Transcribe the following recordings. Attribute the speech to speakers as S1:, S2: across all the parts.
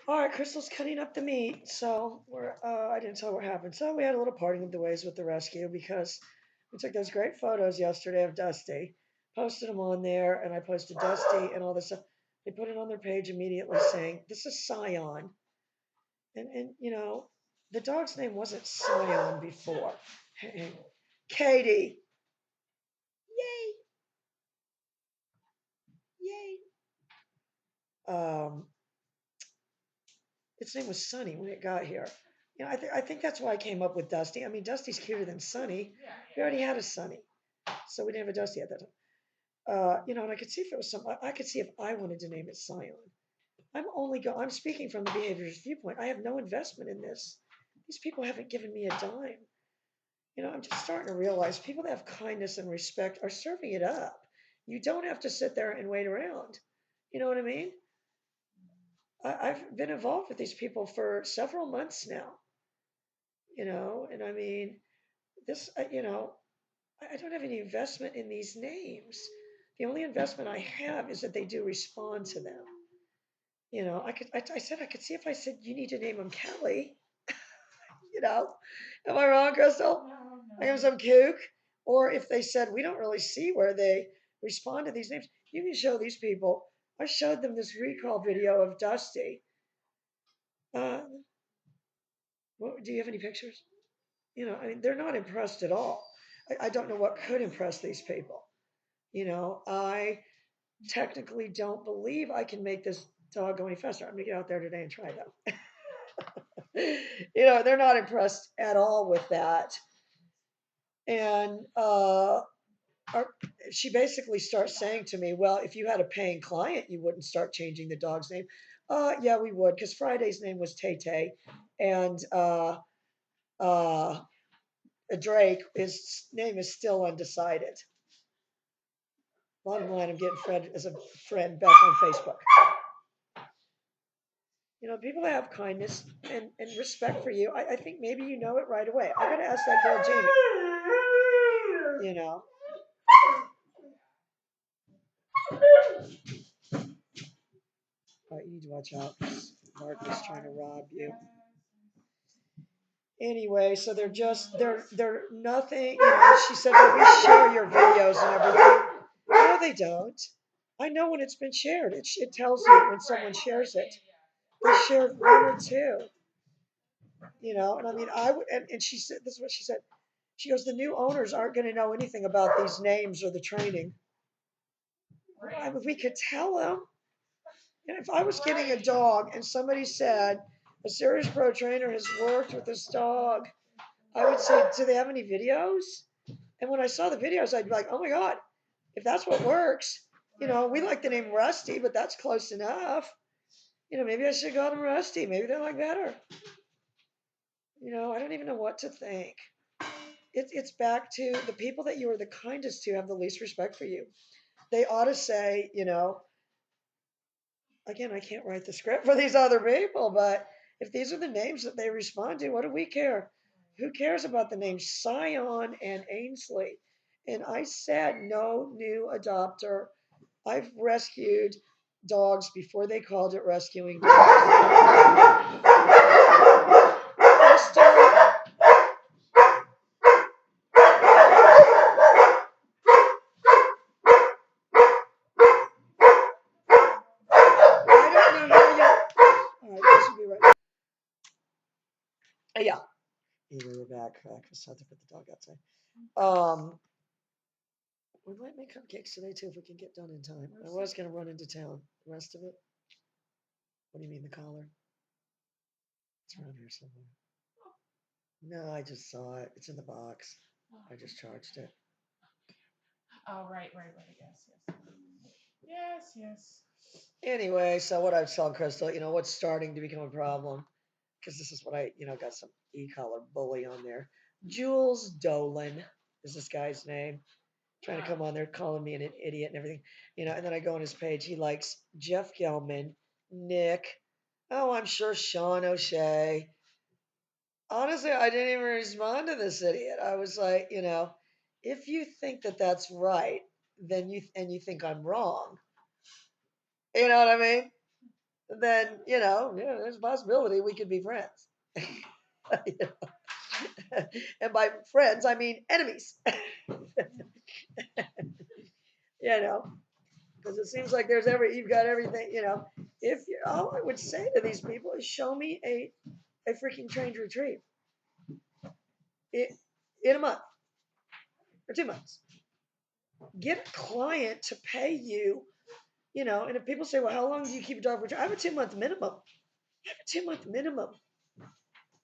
S1: All right, Crystal's cutting up the meat, so I didn't tell her what happened. So we had a little parting of the ways with the rescue because we took those great photos yesterday of Dusty, posted them on there, and I posted Dusty and all this stuff. They put it on their page immediately saying, "This is Scion." And the dog's name wasn't Scion before. Katie. Yay, yay. Um, its name was Sunny when it got here. I think that's why I came up with Dusty. I mean, Dusty's cuter than Sunny. We already had a Sunny, so we didn't have a Dusty at that time. And I could see if it was some. I could see if I wanted to name it Scion. I'm speaking from the behaviorist viewpoint. I have no investment in this. These people haven't given me a dime. I'm just starting to realize people that have kindness and respect are serving it up. You don't have to sit there and wait around. You know what I mean? I've been involved with these people for several months now, and I mean, I don't have any investment in these names. The only investment I have is that they do respond to them. I said I could see if I said you need to name them Kelly. You know, am I wrong, Crystal? I am some kook. Or if they said we don't really see where they respond to these names, you can show these people. I showed them this recall video of Dusty. Uh, do you have any pictures? I mean, they're not impressed at all. I don't know what could impress these people. I technically don't believe I can make this dog go any faster. I'm gonna get out there today and try though. They're not impressed at all with that. And she basically starts saying to me, well, if you had a paying client, you wouldn't start changing the dog's name. Yeah, we would, because Friday's name was Tay Tay, and uh, Drake, his name is still undecided. Bottom line, I'm getting Fred as a friend back on Facebook. People that have kindness and respect for you, I think maybe you know it right away. I gotta ask that girl Jamie. You need to watch out. Mark is trying to rob you. Anyway, so they're nothing. She said, "Well, we share your videos and everything." No, they don't. I know when it's been shared. It tells you when someone shares it. They shared one or two. And I mean, I would, and she said, this is what she said. She goes, the new owners aren't going to know anything about these names or the training. We could tell them. And if I was getting a dog and somebody said, a Serious Pro trainer has worked with this dog, I would say, do they have any videos? And when I saw the videos, I'd be like, oh my God, if that's what works, we like the name Rusty, but that's close enough. Maybe I should call them Rusty. Maybe they like better. I don't even know what to think. It's back to the people that you are the kindest to have the least respect for you. They ought to say, again, I can't write the script for these other people, but if these are the names that they respond to, what do we care? Who cares about the names Scion and Ainsley? And I said, no new adopter. I've rescued dogs before they called it rescuing dogs. Crystal, I don't know how you. All right, this will be right. Yeah. Anyway, we're back. I just had to put the dog outside. We might make cupcakes today too if we can get done in time. I was going to run into town. The rest of it? What do you mean the collar? It's around here somewhere. No, I just saw it. It's in the box. I just charged it.
S2: Oh, right. Yes.
S1: Anyway, so what I've told Crystal, what's starting to become a problem, because this is what got some e-collar bully on there. Jules Dolan is this guy's name. Trying to come on there, calling me an idiot and everything. And then I go on his page. He likes Jeff Gelman, Nick. Oh, I'm sure Sean O'Shea. Honestly, I didn't even respond to this idiot. I was like, if you think that that's right, then you think I'm wrong. You know what I mean? Then yeah, there's a possibility we could be friends. You know? And by friends, I mean enemies. You know, because it seems like you've got everything. If you all I would say to these people is show me a freaking trained retrieve in, in a month or 2 months. Get a client to pay you. And if people say, well, how long do you keep a dog for? I have a 2 month minimum. I have a 2 month minimum.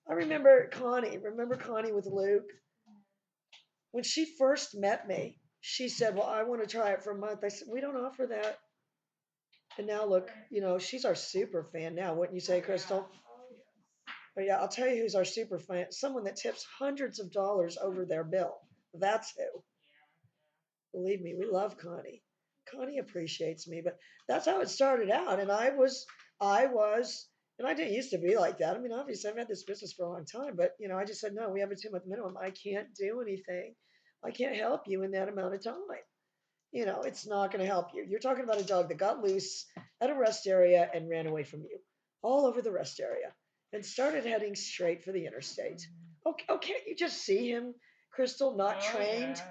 S1: I remember Connie. Remember Connie with Luke? When she first met me, she said, well, I want to try it for a month. I said, we don't offer that. And now look, she's our super fan now, wouldn't you say, Crystal?
S2: Oh, yes.
S1: But yeah, I'll tell you who's our super fan. Someone that tips hundreds of dollars over their bill. That's who. Believe me, we love Connie. Connie appreciates me, but that's how it started out. And I was, and I didn't used to be like that. I mean, obviously, I've had this business for a long time, but I just said, no, we have a 2 month minimum. I can't do anything. I can't help you in that amount of time. It's not going to help you. You're talking about a dog that got loose at a rest area and ran away from you all over the rest area and started heading straight for the interstate. Okay, oh, can't you just see him, Crystal, not
S2: Oh,
S1: trained,
S2: yes.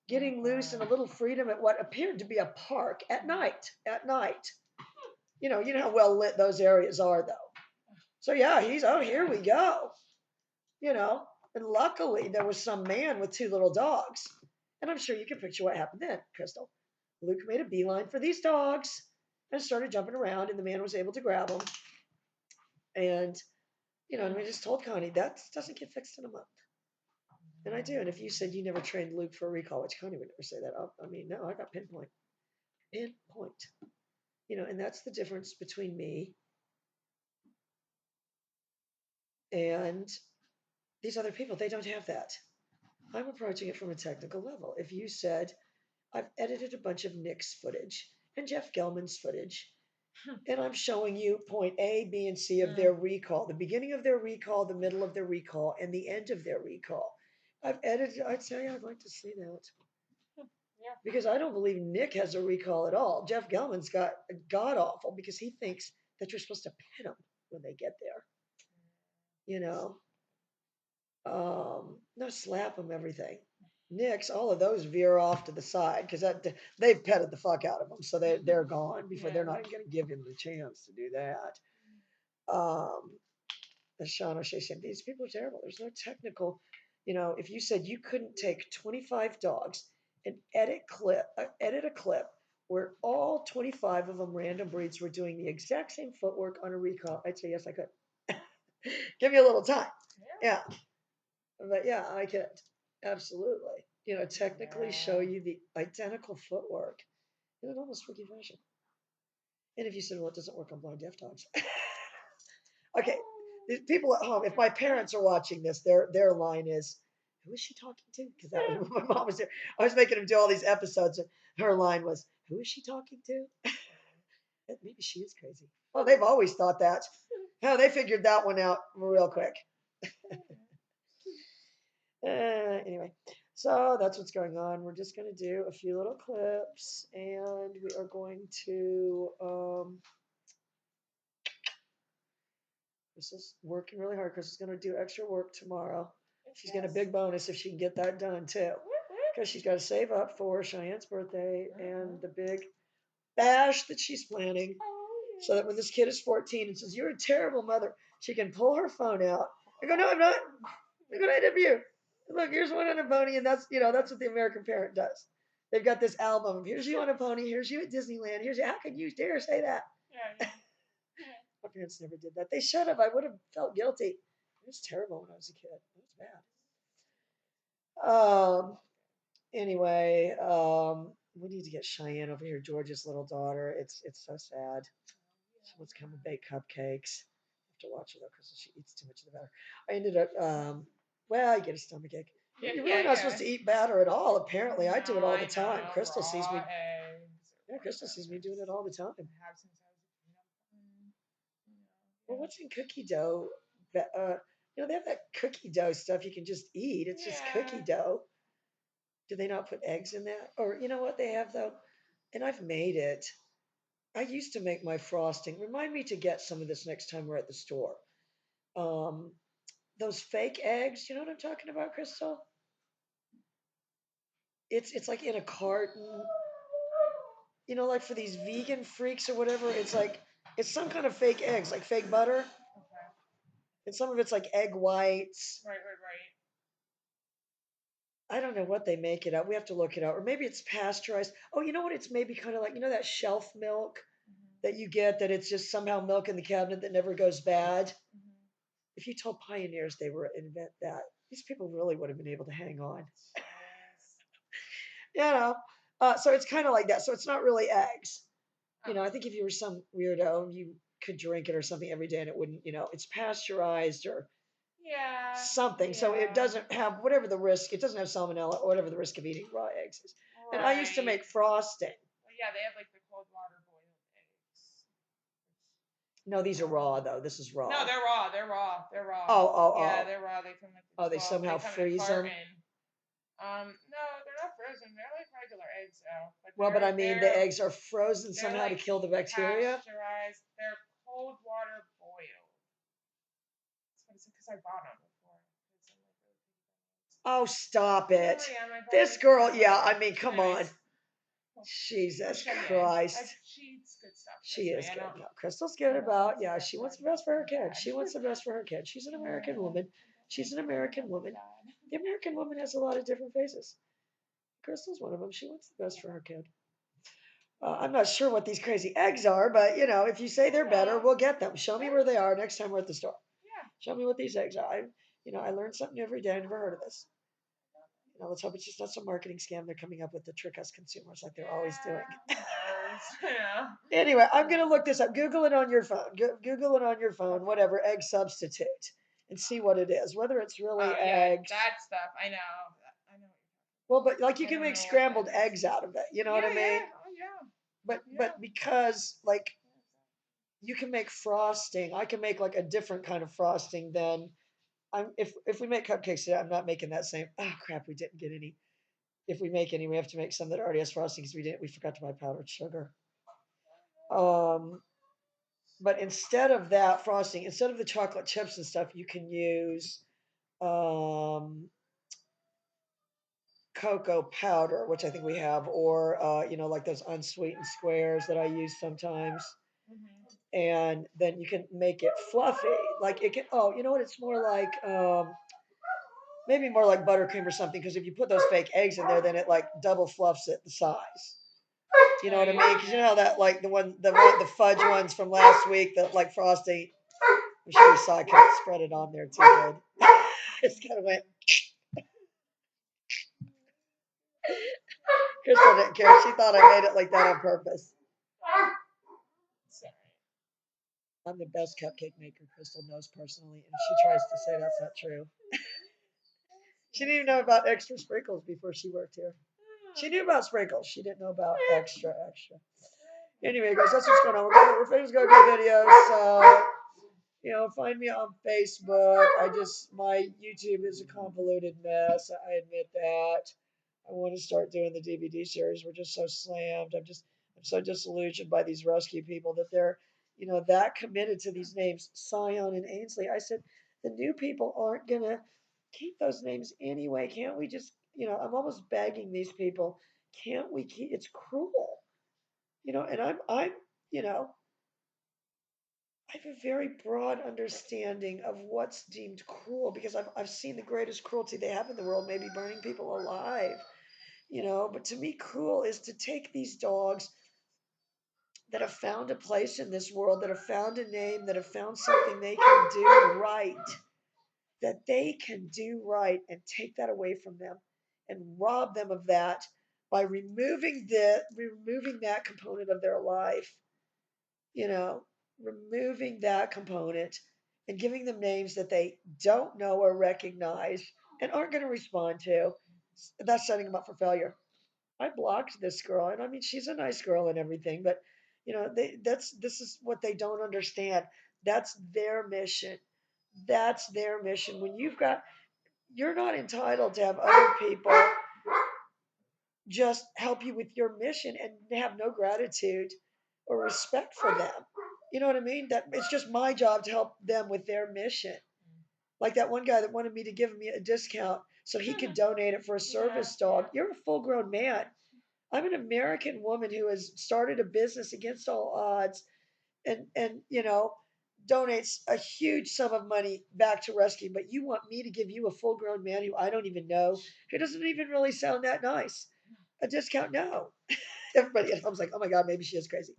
S1: getting loose in a little freedom at what appeared to be a park at night? At night. You know how well lit those areas are, though. So yeah, here we go. You know, and luckily there was some man with two little dogs. And I'm sure you can picture what happened then, Crystal. Luke made a beeline for these dogs and started jumping around, and the man was able to grab them. And, and we just told Connie, that doesn't get fixed in a month. And I do. And if you said you never trained Luke for a recall, which Connie would never say that, I mean, no, I got pinpoint. Pinpoint. And that's the difference between me and these other people. They don't have that. I'm approaching it from a technical level. If you said, I've edited a bunch of Nick's footage and Jeff Gelman's footage, and I'm showing you point A, B, and C of their recall, the beginning of their recall, the middle of their recall, and the end of their recall. I'd say I'd like to see that.
S2: Yeah.
S1: Because I don't believe Nick has a recall at all. Jeff Gelman's got god awful because he thinks that you're supposed to pet them when they get there. You know, no, slap them, everything. Nick's, all of those veer off to the side because they've petted the fuck out of them, so they're gone before they're not going to give him the chance to do that. As Sean O'Shea said, these people are terrible. There's no technical, if you said you couldn't take 25 dogs and edit a clip where all 25 of them random breeds were doing the exact same footwork on a recall, I'd say yes, I could. Give me a little time. Yeah. But yeah, I could absolutely, technically show you the identical footwork in an almost freaky fashion. And if you said, well, it doesn't work on blind deaf dogs. Okay, these people at home, if my parents are watching this, their line is, who is she talking to? Because that was when my mom was there. I was making them do all these episodes, and her line was, who is she talking to? Maybe she is crazy. Oh, they've always thought that. Oh, they figured that one out real quick. Anyway, so that's what's going on. We're just going to do a few little clips, and we are going to. Chris is working really hard. Chris is going to do extra work tomorrow. She's getting a big bonus if she can get that done too, because she's got to save up for Cheyenne's birthday and the big bash that she's planning, so that when this kid is 14 and says, "You're a terrible mother," she can pull her phone out. I go, "No, I'm not. I'm going to interview. Look, here's one on a pony," and that's what the American parent does. They've got this album. Here's you on a pony. Here's you at Disneyland. Here's you. How can you dare say that?
S2: Yeah.
S1: My parents never did that. They should have. I would have felt guilty. It was terrible when I was a kid. It was bad. Anyway, we need to get Cheyenne over here, George's little daughter. It's so sad. She wants to come and bake cupcakes. I have to watch her though, because she eats too much of the batter. I ended up, well, you get a stomach ache. You're really not supposed to eat batter at all. Apparently, I do it all the time. Crystal sees me. Yeah, Crystal sees me doing it all the time. Well, what's in cookie dough? They have that cookie dough stuff you can just eat. It's just cookie dough. Do they not put eggs in that? Or you know what they have though? And I've made it. I used to make my frosting. Remind me to get some of this next time we're at the store. Um, those fake eggs, you know what I'm talking about, Crystal? It's like in a carton, you know, like for these vegan freaks or whatever. It's like it's some kind of fake eggs, like fake butter,
S2: Okay.
S1: and some of it's like egg whites.
S2: Right, right, right.
S1: I don't know what they make it out. We have to look it out, or maybe it's pasteurized. Oh, you know what? It's maybe kind of like that shelf milk
S2: Mm-hmm.
S1: that you get that it's just somehow milk in the cabinet that never goes bad.
S2: Mm-hmm.
S1: If you told pioneers they were invent that, these people really would have been able to hang on.
S2: Jeez.
S1: You know, so it's kind of like that. So it's not really eggs. I
S2: Oh,
S1: think if you were some weirdo, you could drink it or something every day and it wouldn't, it's pasteurized or
S2: yeah,
S1: something. So it
S2: yeah.
S1: doesn't have whatever the risk, it doesn't have salmonella or whatever the risk of eating raw eggs is. And I used to
S2: Right.
S1: make frosting.
S2: Well, yeah, they have like the cold water boiled eggs.
S1: No, these are raw though. This is
S2: No,
S1: raw.
S2: they're raw. They're raw. They're raw.
S1: Oh, oh,
S2: Yeah,
S1: oh.
S2: they're raw. They come like the
S1: Oh, they
S2: 12. They
S1: somehow
S2: come in a
S1: freeze them.
S2: carton. No, they're not frozen. They're like regular eggs though. But
S1: Well, but I
S2: they're
S1: mean, the
S2: they're
S1: eggs are frozen
S2: they're
S1: somehow to
S2: like
S1: kill the bacteria.
S2: pasteurized. They're cold water boiled. That's what it's because I bought them before. Because I'm like really picky
S1: Oh, stop
S2: about eggs.
S1: it.
S2: Yeah, I bought
S1: This
S2: these from
S1: girl,
S2: my
S1: yeah,
S2: mother.
S1: I mean, come on.
S2: Anyways, well,
S1: Jesus
S2: Cheyenne.
S1: Christ.
S2: She eats good stuff.
S1: She
S2: Trust me.
S1: is
S2: I
S1: good.
S2: know.
S1: No, Crystal's good
S2: I know.
S1: about,
S2: It's
S1: yeah,
S2: bad.
S1: she wants
S2: Bad.
S1: the best for her
S2: Bad.
S1: kid.
S2: Bad.
S1: She wants the best for her kid. She's an American
S2: Yeah.
S1: woman.
S2: I don't
S1: She's
S2: like
S1: an
S2: it when
S1: American
S2: that's
S1: woman.
S2: bad.
S1: The American woman has a lot of different faces. Crystal's one of them. She wants the best for her kid. I'm not sure what these crazy eggs are, but if you say they're better, we'll get them. Show me where they are next time we're at the store.
S2: Yeah.
S1: Show me what these eggs are. I learn something every day. I never heard of this. Let's hope it's just not some marketing scam they're coming up with to trick us consumers like they're always doing.
S2: Who knows? Yeah.
S1: Anyway, I'm going to look this up. Google it on your phone. Google it on your phone,
S2: Okay.
S1: whatever, egg substitute, and see what it is, whether it's really
S2: Oh yeah,
S1: eggs.
S2: that stuff. I know. I know what
S1: Well, but like you
S2: you're
S1: can
S2: talking
S1: make
S2: about. I don't know what
S1: scrambled
S2: that is.
S1: eggs out of it. You know what
S2: Yeah,
S1: I mean?
S2: yeah. Oh yeah.
S1: But
S2: Yeah.
S1: but because like you can make frosting, I can make like a different kind of frosting than if we make cupcakes today, I'm not making that same. Oh crap, we didn't get any. If we make any, we have to make some that already has frosting because we forgot to buy powdered sugar. Um, but instead of that frosting, instead of the chocolate chips and stuff, you can use um, cocoa powder, which I think we have, or like those unsweetened squares that I use sometimes.
S2: Mhm.
S1: And then you can make it fluffy. Like it can. Oh, you know what? It's more like maybe more like buttercream or something. Because if you put those fake eggs in there, then it like double fluffs it the size. You know
S2: Oh
S1: what I
S2: yeah,
S1: mean? Because you know
S2: yeah.
S1: how that like the fudge ones from last week, that like frosting. I'm sure you saw I couldn't spread it on there too good. It's kind of went. Crystal didn't care. She thought I made it like that on purpose.
S2: Sorry.
S1: I'm the best cupcake maker, Crystal knows personally, and she tries to say that's not true. She didn't even know about extra sprinkles before she worked here. She knew about sprinkles. She didn't know about extra, extra. Anyway, guys, that's what's going on. We're finna go do videos. So, find me on Facebook. My YouTube is a convoluted mess. I admit that. I want to start doing the DVD series. We're just so slammed. I'm so disillusioned by these rescue people that they're, that committed to these names, Scion and Ainsley. I said, the new people aren't gonna keep those names anyway. Can't we just, I'm almost begging these people, can't we keep? It's cruel, And I'm, you know, I have a very broad understanding of what's deemed cruel because I've seen the greatest cruelty they have in the world, maybe burning people alive. But to me, cruel is to take these dogs that have found a place in this world, that have found a name, that have found something they can do right, and take that away from them and rob them of that by removing that component of their life, you know, removing that component and giving them names that they don't know or recognize and aren't going to respond to. That's setting them up for failure. I blocked this girl, and I mean, she's a nice girl and everything, but this is what they don't understand. That's their mission. That's their mission. You're not entitled to have other people just help you with your mission and have no gratitude or respect for them. You know what I mean? That it's just my job to help them with their mission. Like that one guy that wanted me to give me a discount so he could donate it for a service dog. You're a full grown man. I'm an American woman who has started a business against all odds and donates a huge sum of money back to rescue. But you want me to give you a full grown man who I don't even know, who doesn't even really sound that nice, a discount? No. Everybody at home's like, oh my God, maybe she is crazy.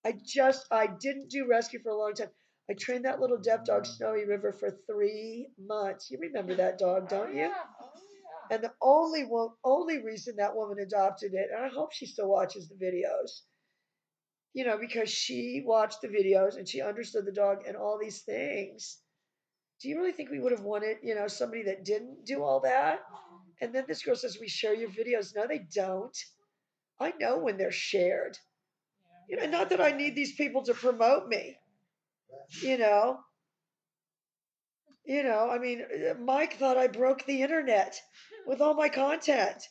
S1: I didn't do rescue for a long time. I trained that little deaf dog, Snowy River, for 3 months. You remember that dog, don't you?
S2: Oh
S1: And the only reason that woman adopted it, and I hope she still watches the videos, because she watched the videos and she understood the dog and all these things. Do you really think we would have wanted, somebody that didn't do all that? And then this girl says, we share your videos. No, they don't. I know when they're shared. Not that I need these people to promote me, you know. I mean, Mike thought I broke the internet with all my content,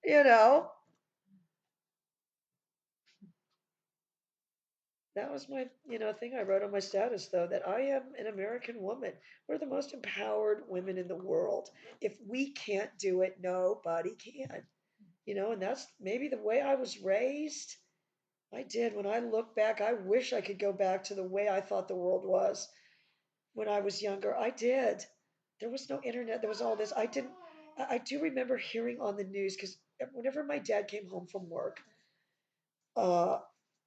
S1: you know. That was my, thing I wrote on my status, though, that I am an American woman. We're the most empowered women in the world. If we can't do it, nobody can. And that's maybe the way I was raised. I did. When I look back, I wish I could go back to the way I thought the world was when I was younger. I did. There was no internet. There was all this. I didn't. I do remember hearing on the news because whenever my dad came home from work, uh,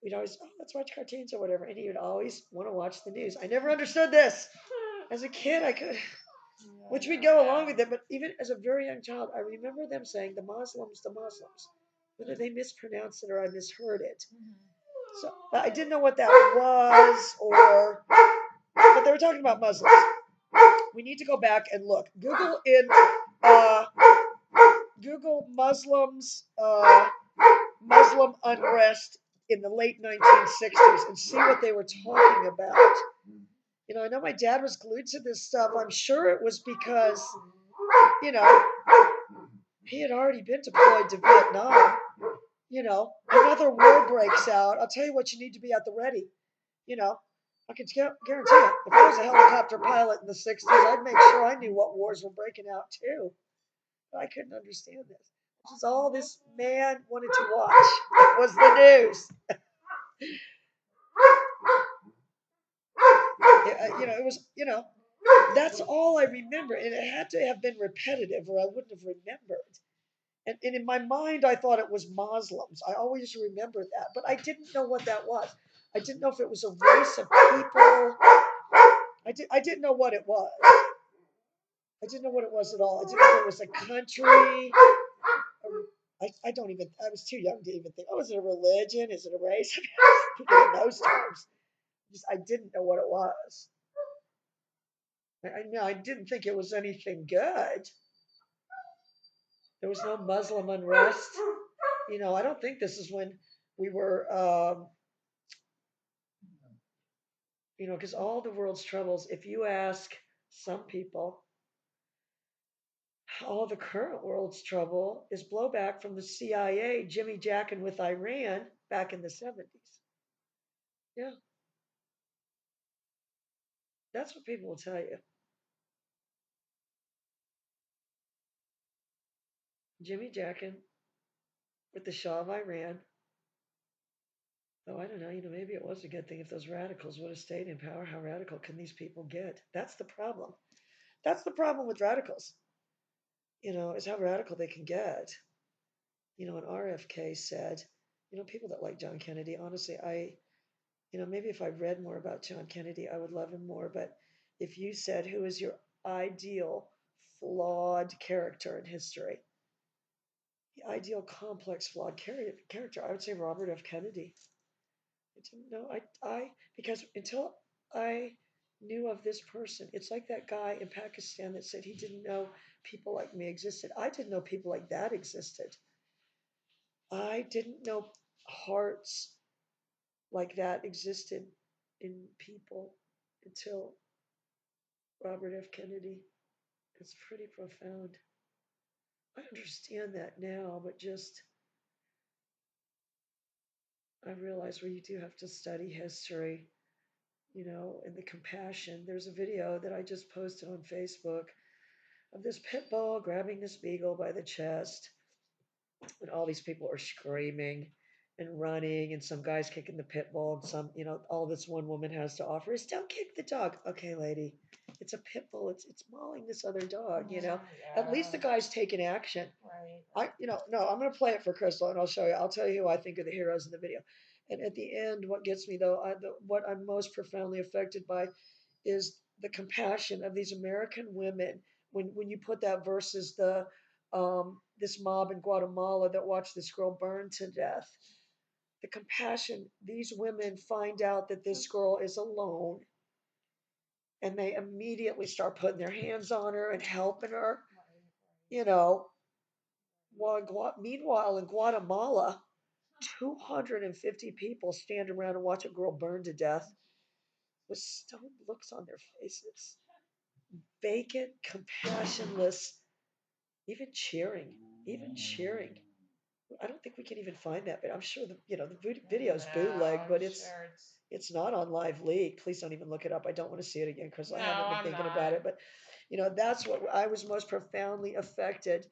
S1: we'd always, oh, let's watch cartoons or whatever, and he would always want to watch the news. I never understood this. As a kid, I could, which we'd go along with it, but even as a very young child, I remember them saying the Muslims, the Muslims, whether they mispronounced it or I misheard it. So I didn't know what that was, but they were talking about Muslims. We need to go back and look. Uh, Google Muslim unrest in the late 1960s and see what they were talking about. I know my dad was glued to this stuff. I'm sure it was because, you know, he had already been deployed to Vietnam. Another war breaks out. I'll tell you what, you need to be at the ready. I can guarantee it. If I was a helicopter pilot in the 60s, I'd make sure I knew what wars were breaking out too. But I couldn't understand this. Which is all this man wanted to watch was the news. It was, that's all I remember. And it had to have been repetitive or I wouldn't have remembered. And in my mind, I thought it was Muslims. I always remembered that. But I didn't know what that was. I didn't know if it was a race of people. I didn't know what it was. I didn't know what it was at all. I didn't know if it was a country. I was too young to even think, oh, is it a religion? Is it a race? I was thinking in those terms. I didn't know what it was. I didn't think it was anything good. There was no Muslim unrest. I don't think this is when we were, because all the world's troubles, if you ask some people, all the current world's trouble is blowback from the CIA Jimmy jacking with Iran back in the 70s. Yeah, that's what people will tell you. Jimmy jacking with the Shah of Iran. Oh, I don't know. Maybe it was a good thing if those radicals would have stayed in power. How radical can these people get? That's the problem. That's the problem with radicals, is how radical they can get. And RFK said, people that like John Kennedy, honestly, maybe if I read more about John Kennedy, I would love him more. But if you said, who is your ideal flawed character in history? The ideal complex flawed character, I would say Robert F. Kennedy. I didn't know. Because until I knew of this person, it's like that guy in Pakistan that said he didn't know people like me existed. I didn't know people like that existed. I didn't know hearts like that existed in people until Robert F. Kennedy. It's pretty profound. I understand that now, but just I realize where you do have to study history, and the compassion. There's a video that I just posted on Facebook of this pit bull grabbing this beagle by the chest, and all these people are screaming and running, and some guys kicking the pit bull, and all this one woman has to offer is, "Don't kick the dog." Okay, lady, it's a pit bull. It's mauling this other dog. At least the
S2: Yeah.
S1: guy's taking action.
S2: Right.
S1: No, I'm going to play it for Crystal, and I'll show you. I'll tell you who I think are the heroes in the video. And at the end, what gets me though, what I'm most profoundly affected by, is the compassion of these American women. When you put that versus this mob in Guatemala that watched this girl burn to death, the compassion. These women find out that this girl is alone, and they immediately start putting their hands on her and helping her.
S2: Right.
S1: You know, meanwhile, in Guatemala, 250 people stand around and watch a girl burn to death with stone looks on their faces, vacant, compassionless, even cheering, even cheering. I don't think we can even find that, but I'm sure the video's
S2: No,
S1: bootleg,
S2: I'm
S1: but it's
S2: sure
S1: it's not on live leak. Please don't even look it up. I don't want to see it again because
S2: no,
S1: I haven't been
S2: I'm
S1: thinking
S2: not.
S1: about it. But that's what I was most profoundly affected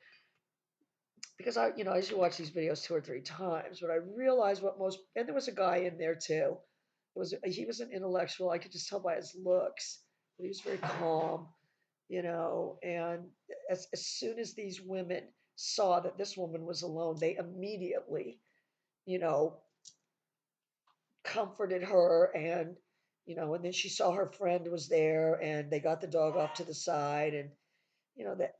S1: because I used to watch these videos 2 or 3 times, but I realized and there was a guy in there too. He was an intellectual. I could just tell by his looks, but he was very calm, and as soon as these women saw that this woman was alone, they immediately, you know, comforted her and then she saw her friend was there and they got the dog off to the side and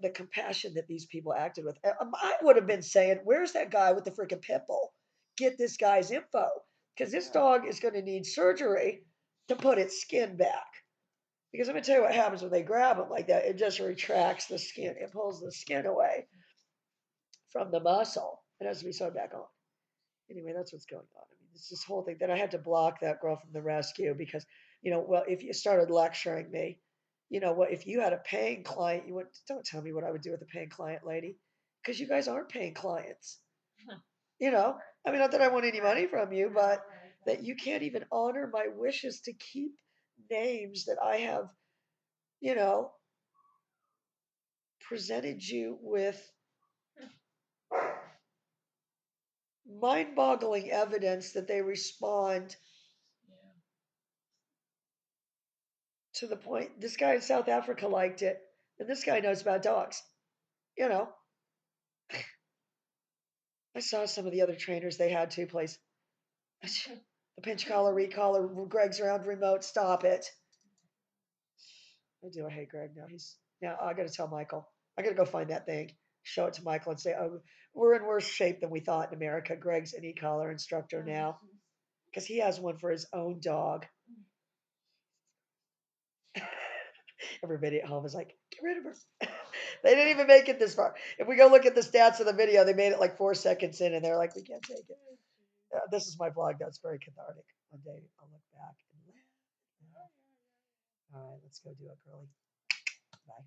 S1: the compassion that these people acted with. I would have been saying, "Where's that guy with the freaking pit bull? Get this guy's info because this dog is going to need surgery to put its skin back." Because I'm going to tell you what happens when they grab him like that. It just retracts the skin. It pulls the skin away from the muscle. It has to be sewed back on. Anyway, that's what's going on. I mean, it's this whole thing. Then I had to block that girl from the rescue because, well, if you started lecturing me, what if you had a paying client, you would don't tell me what I would do with a paying client, lady, because you guys aren't paying clients. You know, I mean, not that I want any money from you, but that you can't even honor my wishes to keep names that I have, you know, presented you with mind boggling evidence that they respond
S2: Yeah.
S1: to the point. This guy in South Africa liked it, and this guy knows about dogs. You know, I saw some of the other trainers they had too. Place the pinch collar, recollar, Greg's around remote. Stop it. I do. I hate Greg now. Now. I got to tell Michael. I got to go find that thing, show it to Michael, and say, "Oh, we're in worse shape than we thought in America." Greg's an e-collar instructor now because he has one for his own dog. Everybody at home is like, "Get rid of her." They didn't even make it this far. If we go look at the stats of the video, they made it like 4 seconds in, and they're like, "We can't take it." This is my vlog. That's very cathartic. One day I'll look back and laugh. All right, let's go do it, girly. Bye.